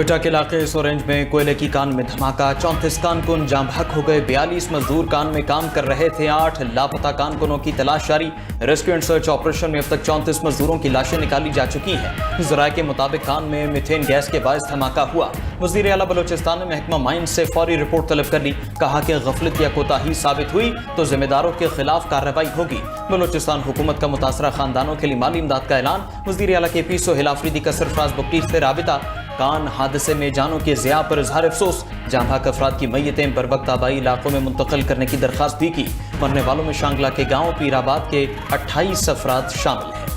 क्वेटा के इलाके सोरेंज में कोयले की कान में धमाका, 34 कारकुन जाम बहक हो गए। 42 मजदूर कान में काम कर रहे थे। 8 लापता कारकुनों की तलाश जारी। रेस्क्यू एंड सर्च ऑपरेशन में अब तक 34 मजदूरों की लाशें निकाली जा चुकी हैं। जराये के मुताबिक कान में मीथेन गैस के बायस धमाका हुआ। वजीर आला बलोचिस्तान ने महकमा माइन से फौरी रिपोर्ट तलब कर ली। कहा कि गफलत या कोताही साबित हुई तो जिम्मेदारों के खिलाफ कार्रवाई होगी। बलोचिस्तान हुकूमत का मुतासरा खानदानों के लिए माली इमदाद का ऐलान। वजीर आला के पी सोहेल आफरीदी का सरफराज बुकटी से राबिता। कान हादसे में जानों के ज़िया पर इजहार अफसोस। जाम बहक अफराद की मैयतें बर वक्त आबाई इलाकों में मुंतकिल करने की दरख्वास्त भी की। मरने वालों में शांगला के गांव पीराबाद के 28 अफराद शामिल हैं।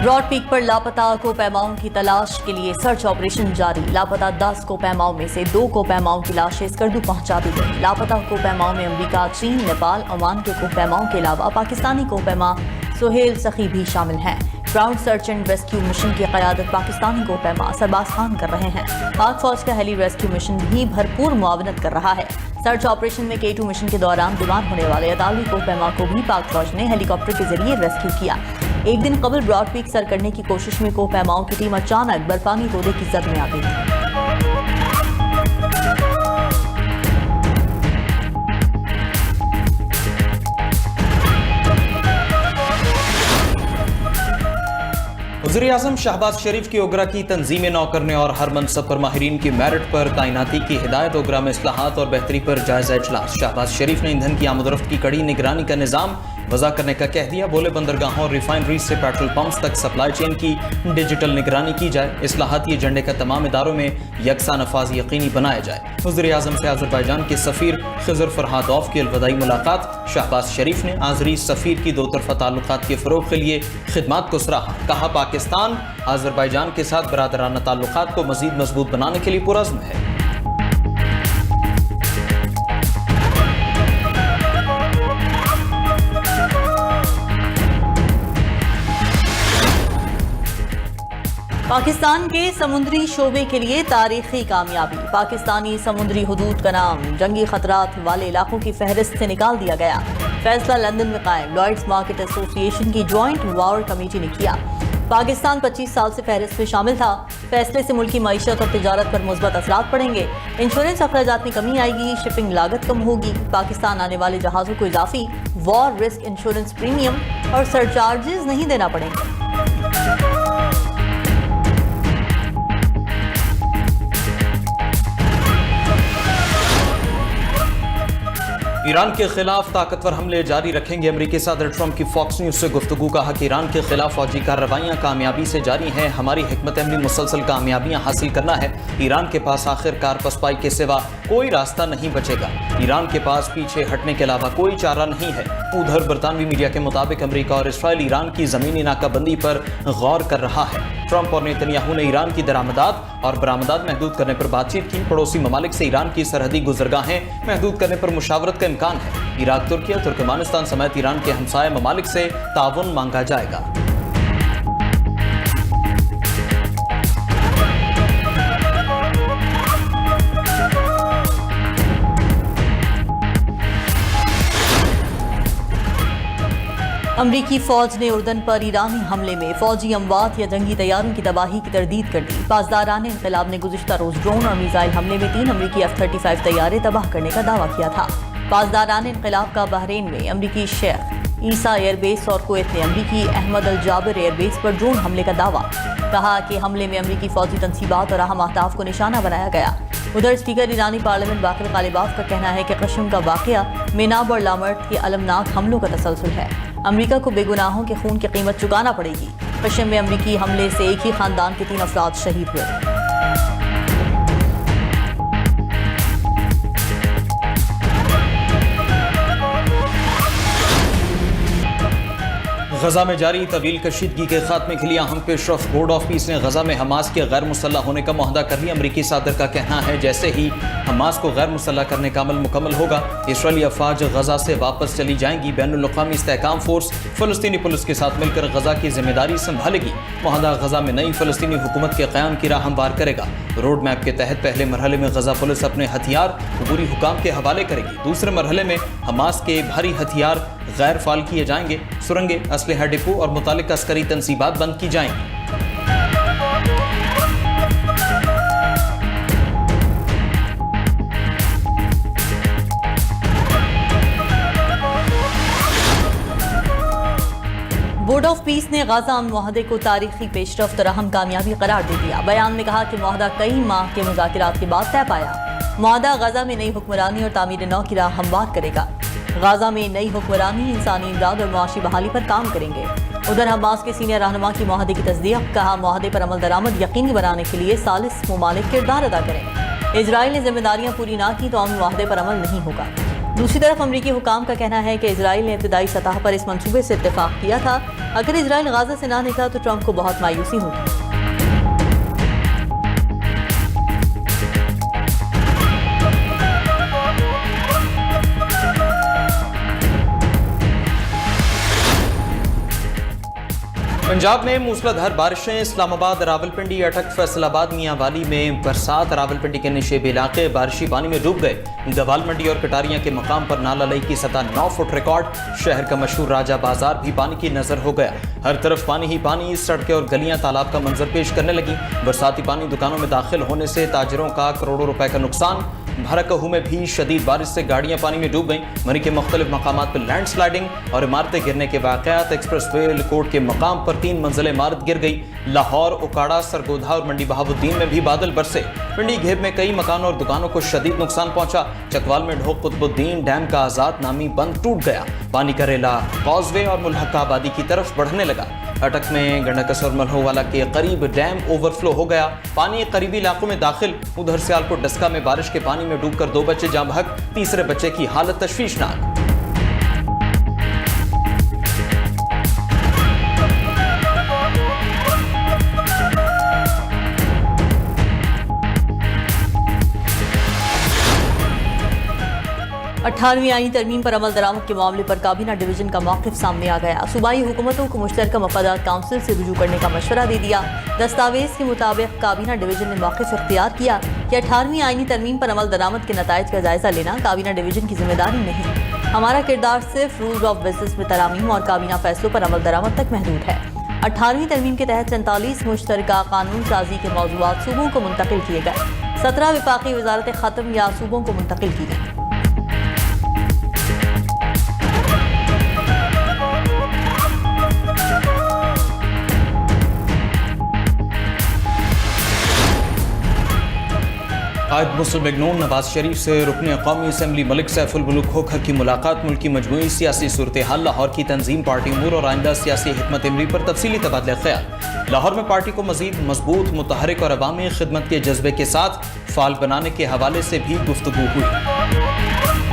ब्रॉड पीक पर लापता कोपैमाओं की तलाश के लिए सर्च ऑपरेशन जारी। लापता 10 कोपैमाओं में से 2 कोपैमाओं की लाशें स्कर्दू पहुंचा दी गई। लापता कोपैमाओं में अमेरिका, चीन, नेपाल, ओमान के कोपैमाओं के अलावा पाकिस्तानी कोपैमा सुहेल सखी भी शामिल हैं। Ground search and rescue mission की क़यादत पाकिस्तानी कोपैमा सरबाज खान कर रहे हैं। पाक फौज का हेली रेस्क्यू मिशन भी भरपूर मुआवनत कर रहा है। सर्च ऑपरेशन में K2 मिशन के दौरान बीमार होने वाले अतालवी कोपैमा को भी पाक फौज ने हेलीकॉप्टर के जरिए रेस्क्यू किया। एक दिन कबल ब्रॉड पीक सर करने की कोशिश में कोपैमाओं की टीम अचानक बर्फानी तोदे की जद में आ गई। वज़ीर आज़म शहबाज शरीफ की ओगरा की तंजीमें नौ करने और हर मनसब पर माहिरीन की मेरिट पर तैनाती की हिदायत। ओगरा में इस्लाहात और बेहतरी पर जायजा इजलास। शहबाज शरीफ ने ईंधन की आमदरफ्त की कड़ी निगरानी का निज़ाम वज़ा करने का कह दिया। बोले बंदरगाहों और रिफाइनरीज से पेट्रोल पंप्स तक सप्लाई चेन की डिजिटल निगरानी की जाए। इस्लाहाती एजेंडे का तमाम इदारों में यकसा नफाज यकीनी बनाया जाए। वज़ीर आज़म से आज़रबाईजान के सफ़ीर खिज़र फरहादौफ की अलविदाई मुलाकात। शहबाज शरीफ ने आज़री सफ़ीर की दो तरफ़ा ताल्लुकात के फ़रोग़ के लिए खिदमात को सराहा। कहा पाकिस्तान आज़रबाईजान के साथ बरादराना ताल्लुकात को मज़ीद मजबूत बनाने के लिए पुरज़्म है। पाकिस्तान के समुद्री शोबे के लिए तारीखी कामयाबी। पाकिस्तानी समुद्री हुदूद का नाम जंगी खतरात वाले इलाकों की फहरिस्त से निकाल दिया गया। फैसला लंदन में कायम लॉयड्स मार्केट एसोसिएशन की जॉइंट वार कमेटी ने किया। पाकिस्तान 25 साल से फहरिस्त में शामिल था। फैसले से मुल्की मईशत और तिजारत पर मुस्बत असरात पड़ेंगे। इंश्योरेंस अखराजात में कमी आएगी। शिपिंग लागत कम होगी। पाकिस्तान आने वाले जहाज़ों को इजाफी वॉर रिस्क इंश्योरेंस प्रीमियम और सरचार्जेस नहीं देना पड़ेंगे। ईरान के खिलाफ ताकतवर हमले जारी रखेंगे। अमेरिकी सदर ट्रंप की फॉक्स न्यूज से गुफ्तगू। कहा कि ईरान के खिलाफ फौजी कार्रवाइयां कामयाबी से जारी हैं। हमारी हिकमत अमली मुसलसल कामयाबियां हासिल करना है। ईरान के पास आखिरकार पसपाई के सिवा कोई रास्ता नहीं बचेगा। ईरान के पास पीछे हटने के अलावा कोई चारा नहीं है। उधर बरतानवी मीडिया के मुताबिक अमेरिका और इसराइल ईरान की जमीनी नाकाबंदी पर गौर कर रहा है। ट्रंप और नेतन्याहू ने ईरान की दरामदात और बरामदात महदूद करने पर बातचीत की। पड़ोसी ममालिक से ईरान की सरहदी गुजरगाहें महदूद करने पर मुशावरत का इम्कान है। इराक, तुर्की, तुर्कमानिस्तान समेत ईरान के हमसाय ममालिक से ताउन मांगा जाएगा। अमरीकी फौज ने उर्दन पर ईरानी हमले में फौजी अमवात या जंगी तैयारों की तबाही की तरदीद कर दी। पासदारान इंक़िलाब ने गुज़िश्ता रोज़ ड्रोन और मिसाइल हमले में 3 अमरीकी F-35 तैयारे तबाह करने का दावा किया था। पासदारान इंक़िलाब का बहरीन में अमरीकी शेख ईसा एयरबेस और कुवैत में अमरीकी अहमद अल जाबिर एयरबेस पर ड्रोन हमले का दावा। कहा कि हमले में अमरीकी फौजी तनसीबात और अहम अहदाफ को निशाना बनाया गया। उधर स्पीकर ईरानी पार्लियामेंट बाक़िर गालिबाफ का कहना है कि कश्म का वाक़या मेनाब और लामर्ट के अलमनाक हमलों का तसलसल है। अमरीका को बेगुनाहों के खून की कीमत चुकाना पड़ेगी। कश्म में अमरीकी हमले से एक ही खानदान के 3 अफराद शहीद हुए। गजा में जारी तवील कशीदगी के खात्मे के लिए अहम पेशरफ बोर्ड ऑफ पीस ने गजा में हमास के गैर मुसल्लह होने का मुआहदा कर लिया। अमरीकी सदर का कहना है जैसे ही हमास को गैर मुसल्लह करने का अमल मुकम्मल होगा, इसराइली अफवाज गजा से वापस चली जाएंगी। बैनुल-अक़वामी इस्तेहकाम फोर्स फ़लस्तीनी पुलिस के साथ मिलकर गजा की जिम्मेदारी संभालेगी। मुआहदा गजा में नई फ़लस्तीनी हुकूमत के क़याम की राह हमवार करेगा। रोड मैप के तहत पहले मरहले में गजा पुलिस अपने हथियार अबूरी हुकाम के हवाले करेगी। दूसरे मरहले में हमास के भारी हथियार गैर फाल किए जाएंगे। सुरंगे, असलहा डिपो और मुतालिक अस्करी तंसीबात बंद की जाएंगी। बोर्ड ऑफ पीस ने गाजा अमन मुआहदे को तारीखी पेशरफ्त और अहम कामयाबी करार दे दिया। बयान में कहा कि मुआहदा कई माह के मुज़ाकरात के बाद तय पाया। मुआहदा गाजा में नई हुक्मरानी और तामीर नौ की राह हमवार करेगा। गाजा में नई हुक्मरानी इंसानी इमदाद और मुआशी बहाली पर काम करेंगे। उधर हमास के सीनियर रहनुमा की मुआहदे की तस्दीक, कहा मुआहदे पर अमल दरामद यकीनी बनाने के लिए सालिस मुमालिक किरदार अदा करें। इजराइल ने जिम्मेदारियां पूरी ना की तो अमन मुआहदे पर अमल नहीं होगा। दूसरी तरफ अमरीकी हुकाम का कहना है कि इजराइल ने इब्तदाई सतह पर इस मंसूबे से इत्तेफाक किया था। अगर इजराइल गाजा से ना निकला तो ट्रंप को बहुत मायूसी होगी। पंजाब में मूसलाधार बारिशें, इस्लामाबाद, रावलपिंडी, अटक, फैसलाबाद, मियांवाली में बरसात। रावलपिंडी के निशेब इलाके बारिशी पानी में डूब गए। गवाल मंडी और कटारियां के मकाम पर नाला लई की सतह 9 फुट रिकॉर्ड। शहर का मशहूर राजा बाजार भी पानी की नजर हो गया। हर तरफ पानी ही पानी। सड़कें और गलियां तालाब का मंजर पेश करने लगी। बरसाती पानी दुकानों में दाखिल होने से ताजिरों का करोड़ों रुपए का नुकसान। भरकहू में भी शदीद बारिश से गाड़ियां पानी में डूब गईं। मरी के मुख्तलिफ मकामात पर लैंड स्लाइडिंग और इमारतें गिरने के वाक़यात। एक्सप्रेस वे एयरपोर्ट के मकाम पर 3 मंजिल इमारत गिर गई। लाहौर, उकाड़ा, सरगोधा और मंडी बहाबुद्दीन में भी बादल बरसे। पिंडी घेब में कई मकानों और दुकानों को शदीद नुकसान पहुंचा। चकवाल में ढोक कुतुबुद्दीन डैम का आजाद नामी बंद टूट गया। पानी का रेला कॉजवे और मुल्हका आबादी की तरफ बढ़ने लगा। अटक में गंडक और मल्होवाला के करीब डैम ओवरफ्लो हो गया। पानी करीबी इलाकों में दाखिल। उधर सियालकोट डस्का में बारिश के पानी में डूबकर 2 बच्चे जाँ बहक। तीसरे बच्चे की हालत तशवीशनाक। अठारहवीं आईनी तरमीम पर अमल दरामद के मामले पर काबीना डिवीजन का मौक़िफ़ सामने आ गया। सूबाई हुकूमतों को मुश्तरका मफादात काउंसिल से रुजू करने का मशवरा दे दिया। दस्तावेज के मुताबिक काबीना डिवीजन ने मौक़िफ़ इख्तियार किया कि 18वीं आईनी तरमीम पर अमल दरामद के नताइज का जायजा लेना काबीना डिवीजन की जिम्मेदारी नहीं। हमारा किरदार सिर्फ रूल्स ऑफ बिजनेस में तरामीम और काबीना फैसलों पर अमल दरामद तक महदूद है। 18वीं तरमीम के तहत 47 मुश्तरका कानून साजी के मौज़ूआत सूबों को मुंतकिल किए गए। 17 विफाकी वजारत ख़त्म या सूबों को मुंतकिल की गई। कायद मुस्लिम लीग नून नवाज शरीफ से रुकन कौमी असम्बली मलिक सैफुल मुल्क खोखर की मुलाकात। मुल्क की मजमूई सियासी सूरत हाल, लाहौर की तंजीम, पार्टी उमूर और आइंदा सियासी हिकमत अमली पर तफसीली तबादला ख्याल। लाहौर में पार्टी को मजीद मजबूत, मुतहरिक और अवामी खिदमत के जज्बे के साथ फाल बनाने के हवाले से भी गुफ्तगू हुई।